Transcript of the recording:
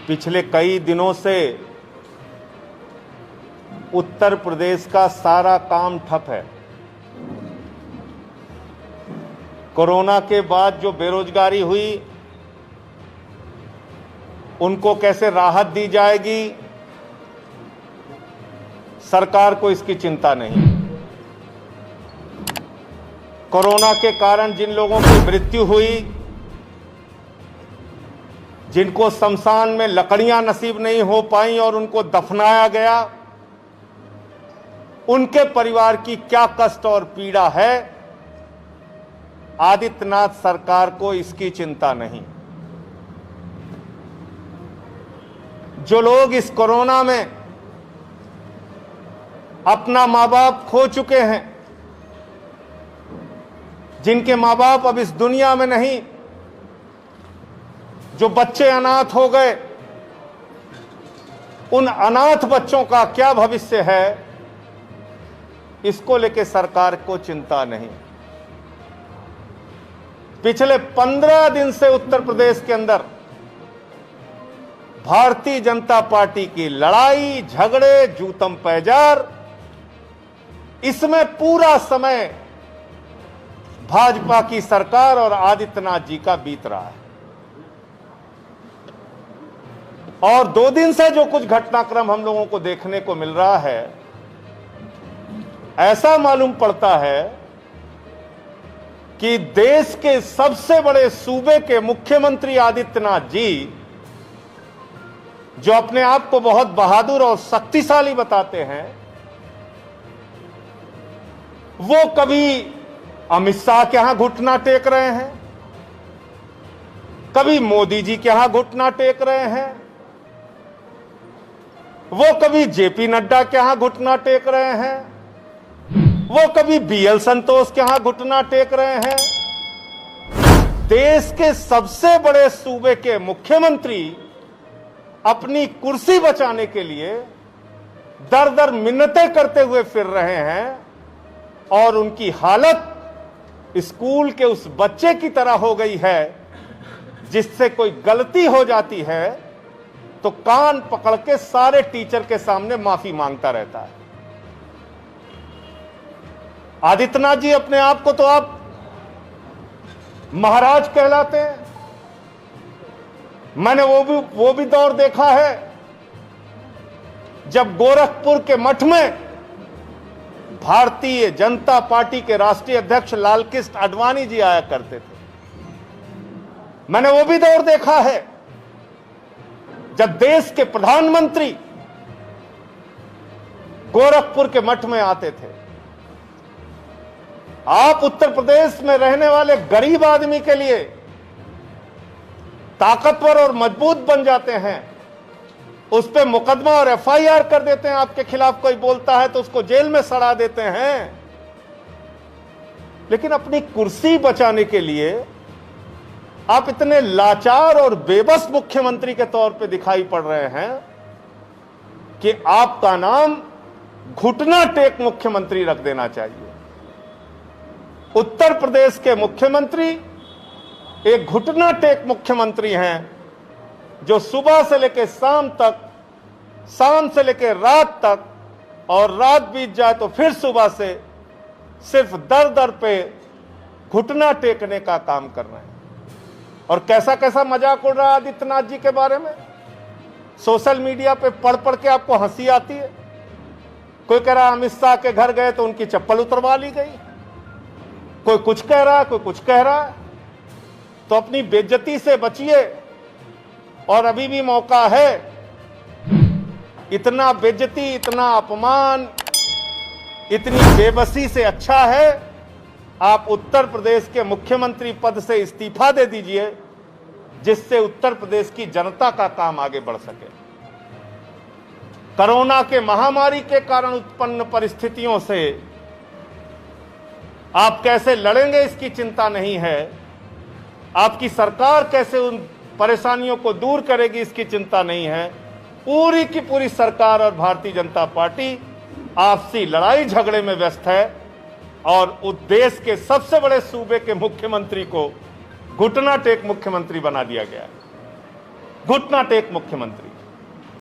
पिछले कई दिनों से उत्तर प्रदेश का सारा काम ठप है। कोरोना के बाद जो बेरोजगारी हुई, उनको कैसे राहत दी जाएगी, सरकार को इसकी चिंता नहीं। कोरोना के कारण जिन लोगों की मृत्यु हुई, जिनको शमशान में लकड़ियां नसीब नहीं हो पाई और उनको दफनाया गया, उनके परिवार की क्या कष्ट और पीड़ा है, आदित्यनाथ सरकार को इसकी चिंता नहीं। जो लोग इस कोरोना में अपना मां बाप खो चुके हैं, जिनके मां बाप अब इस दुनिया में नहीं, जो बच्चे अनाथ हो गए, उन अनाथ बच्चों का क्या भविष्य है, इसको लेकर सरकार को चिंता नहीं। पिछले 15 दिन से उत्तर प्रदेश के अंदर भारतीय जनता पार्टी की लड़ाई झगड़े जूतम पैजार, इसमें पूरा समय भाजपा की सरकार और आदित्यनाथ जी का बीत रहा है। और 2 दिन से जो कुछ घटनाक्रम हम लोगों को देखने को मिल रहा है, ऐसा मालूम पड़ता है कि देश के सबसे बड़े सूबे के मुख्यमंत्री आदित्यनाथ जी, जो अपने आप को बहुत बहादुर और शक्तिशाली बताते हैं, वो कभी अमित शाह के यहां घुटना टेक रहे हैं, कभी मोदी जी के यहां घुटना टेक रहे हैं, वो कभी जेपी नड्डा के यहां घुटना टेक रहे हैं, वो कभी बीएल संतोष के यहां घुटना टेक रहे हैं। देश के सबसे बड़े सूबे के मुख्यमंत्री अपनी कुर्सी बचाने के लिए दर दर मिन्नतें करते हुए फिर रहे हैं, और उनकी हालत स्कूल के उस बच्चे की तरह हो गई है जिससे कोई गलती हो जाती है तो कान पकड़ के सारे टीचर के सामने माफी मांगता रहता है। आदित्यनाथ जी अपने आप को तो आप महाराज कहलाते हैं। मैंने वो भी दौर देखा है जब गोरखपुर के मठ में भारतीय जनता पार्टी के राष्ट्रीय अध्यक्ष लालकृष्ण आडवाणी जी आया करते थे। मैंने वो भी दौर देखा है जब देश के प्रधानमंत्री गोरखपुर के मठ में आते थे। आप उत्तर प्रदेश में रहने वाले गरीब आदमी के लिए ताकतवर और मजबूत बन जाते हैं, उस पे मुकदमा और एफआईआर कर देते हैं। आपके खिलाफ कोई बोलता है तो उसको जेल में सड़ा देते हैं। लेकिन अपनी कुर्सी बचाने के लिए आप इतने लाचार और बेबस मुख्यमंत्री के तौर पे दिखाई पड़ रहे हैं कि आपका नाम घुटना टेक मुख्यमंत्री रख देना चाहिए। उत्तर प्रदेश के मुख्यमंत्री एक घुटना टेक मुख्यमंत्री हैं, जो सुबह से लेकर शाम तक, शाम से लेकर रात तक, और रात बीत जाए तो फिर सुबह से सिर्फ दर दर पे घुटना टेकने का काम कर रहे हैं। और कैसा कैसा मजाक उड़ रहा है आदित्यनाथ जी के बारे में। सोशल मीडिया पे पढ़ पढ़ के आपको हंसी आती है। कोई कह रहा है अमित शाह के घर गए तो उनकी चप्पल उतरवा ली गई, कोई कुछ कह रहा है, कोई कुछ कह रहा है। तो अपनी बेइज्जती से बचिए, और अभी भी मौका है। इतना बेइज्जती, इतना अपमान, इतनी बेबसी से अच्छा है आप उत्तर प्रदेश के मुख्यमंत्री पद से इस्तीफा दे दीजिए, जिससे उत्तर प्रदेश की जनता का काम आगे बढ़ सके। कोरोना के महामारी के कारण उत्पन्न परिस्थितियों से आप कैसे लड़ेंगे इसकी चिंता नहीं है। आपकी सरकार कैसे उन परेशानियों को दूर करेगी इसकी चिंता नहीं है। पूरी की पूरी सरकार और भारतीय जनता पार्टी आपसी लड़ाई झगड़े में व्यस्त है, और उस देश के सबसे बड़े सूबे के मुख्यमंत्री को घुटना टेक मुख्यमंत्री बना दिया गया है। घुटना टेक मुख्यमंत्री।